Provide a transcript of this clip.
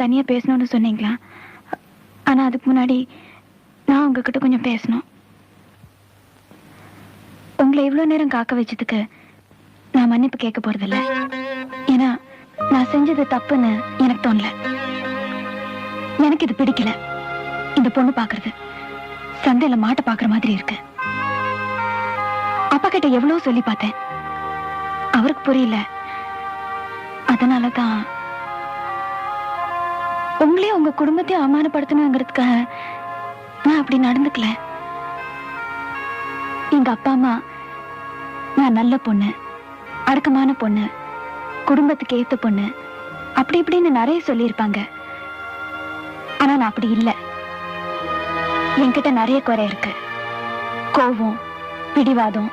தனியா பேசணும்னு சொன்னீங்களா? ஆனா அதுக்கு முன்னாடி நான் உங்ககிட்ட கொஞ்சம் பேசணும். உங்களை இவ்வளவு நேரம் காக்க வச்சதுக்கு நான் மன்னிப்பு கேட்க போறதில்ல. ஏன்னா நான் செஞ்சது தப்புன்னு எனக்கு தோணல. எனக்கு இது பிடிக்கல. இந்த பொண்ணு பாக்குறது சந்தையில மாட்ட பாக்குற மாதிரி இருக்கு. அப்பா கிட்ட எவ்வளவு சொல்லி பார்த்தேன், அவருக்கு புரியல. அதனாலதான் உங்களையும் உங்க குடும்பத்தையும் அவமானப்படுத்தணுங்கிறதுக்காக நான் அப்படி நடந்துக்கல. எங்க அப்பா அம்மா நான் நல்ல பொண்ணு, அடக்கமான பொண்ணு, குடும்பத்துக்கு ஏத்த பொண்ணு, அப்படி இப்படின்னு நிறைய சொல்லியிருப்பாங்க. ஆனா நான் அப்படி இல்லை. என்கிட்ட நிறைய குறை இருக்கு. கோபம், பிடிவாதம்,